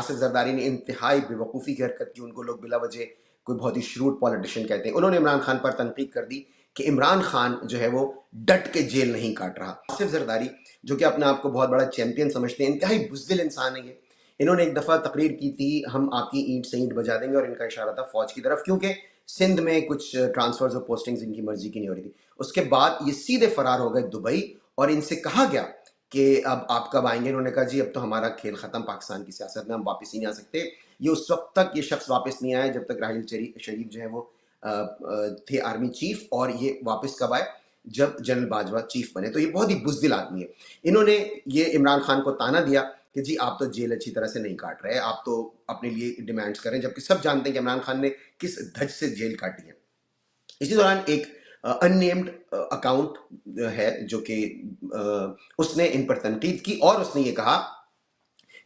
आसिफ जरदारी ने इंतहाई बेवकूफ़ी की हरकत की, उनको लोग बिला वजह कोई बहुत ही श्रूड पॉलिटिशियन कहते हैं। उन्होंने इमरान खान पर तनकीद कर दी कि इमरान खान जो है वो डट के जेल नहीं काट रहा। आसिफ जरदारी जो कि अपने आप को बहुत बड़ा चैंपियन समझते हैं, इंतहाई बुज़दिल इंसान है ये। इन्होंने एक दफ़ा तकरीर की थी, हम आपकी ईंट से ईंट बजा देंगे, और इनका इशारा था फ़ौज की तरफ, क्योंकि सिंध में कुछ ट्रांसफ़र्स और पोस्टिंग्स इनकी मर्ज़ी की नहीं हो रही थी। उसके बाद ये सीधे फ़रार हो गए दुबई, और इनसे कहा गया कि अब आप कब आएंगे। इन्होंने कहा जी अब तो हमारा खेल ख़त्म पाकिस्तान की सियासत में, हम वापस ही नहीं आ सकते। ये उस वक्त तक ये शख्स वापस नहीं आया जब तक राहिल शरीफ जो है वो थे आर्मी चीफ, और ये वापस कब आए जब जनरल बाजवा चीफ बने। तो ये बहुत ही बुज़दिल आदमी है। इन्होंने ये इमरान खान को ताना दिया कि जी आप तो जेल अच्छी तरह से नहीं काट रहे, आप तो अपने लिए डिमांड्स कर रहे हैं, जबकि सब जानते हैं कि इमरान खान ने किस धज से जेल काटी है। इसी दौरान एक अननेम्ड अकाउंट है जो कि उसने इन पर तनकीद की, और उसने ये कहा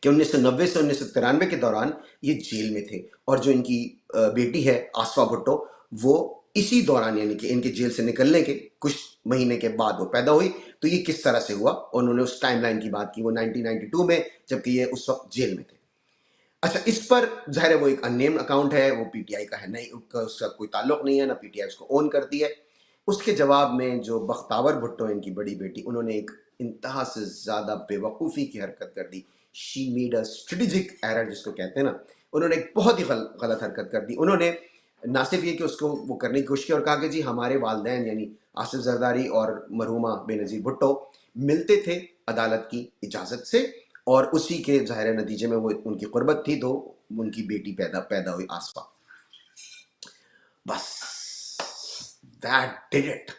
कि 1990 से 1993 के दौरान ये जेल में थे, और जो इनकी बेटी है आसफा भुट्टो, वो इसी दौरान यानी कि इनके जेल से निकलने के कुछ महीने के बाद वो पैदा हुई। तो ये किस तरह से हुआ, उन्होंने उस टाइमलाइन की बात की, वो 1992 में, जबकि ये उस वक्त जेल में थे। अच्छा, इस पर ज़ाहिर है वो एक अननेम्ड अकाउंट है, वो पीटीआई का है नहीं, उसका कोई ताल्लुक नहीं है, ना पीटीआई उसको ओन करती है। उसके जवाब में जो बख्तावर भुट्टो इनकी बड़ी बेटी, उन्होंने एक इंतहा से ज़्यादा बेवकूफ़ी की हरकत कर दी। She made a strategic error जिसको कहते हैं ना, उन्होंने एक बहुत ही गलत हरकत कर दी। उन्होंने ना सिर्फ ये कि उसको वो करने की कोशिश की, और कहा कि जी हमारे वालिदैन यानी आसिफ जरदारी और मरहूमा बेनज़ीर भुट्टो मिलते थे अदालत की इजाज़त से, और उसी के ज़ाहिर नतीजे में वो उनकी क़ुर्बत थी, तो उनकी बेटी पैदा हुई आसफा। बस दैट डिड इट।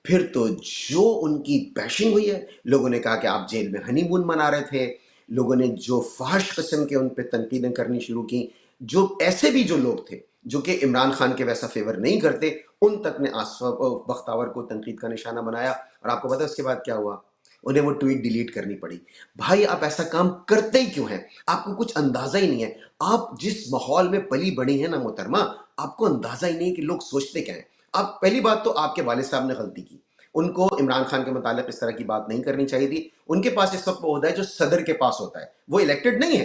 फिर तो जो उनकी बैशिंग हुई है, लोगों ने कहा कि आप जेल में हनीमून मना रहे थे, लोगों ने जो फहश किस्म के उन पे तनकीदें करनी शुरू की, जो ऐसे भी जो लोग थे जो कि इमरान खान के वैसा फेवर नहीं करते, उन तक ने बख्तावर को तनकीद का निशाना बनाया। और आपको पता है उसके बाद क्या हुआ? उन्हें वो ट्वीट डिलीट करनी पड़ी। भाई आप ऐसा काम करते ही क्यों हैं? आपको कुछ अंदाज़ा ही नहीं है। आप जिस माहौल में पली बड़ी हैं ना मोहतरमा, आपको अंदाज़ा ही नहीं है कि लोग सोचते क्या हैं। आप पहली बात तो आपके वालिद साहब ने गलती की, उनको इमरान खान के मुतालिक इस तरह की बात नहीं करनी चाहिए थी। उनके पास इस वक्त वो ओहदा है जो सदर के पास होता है, वो इलेक्टेड नहीं है।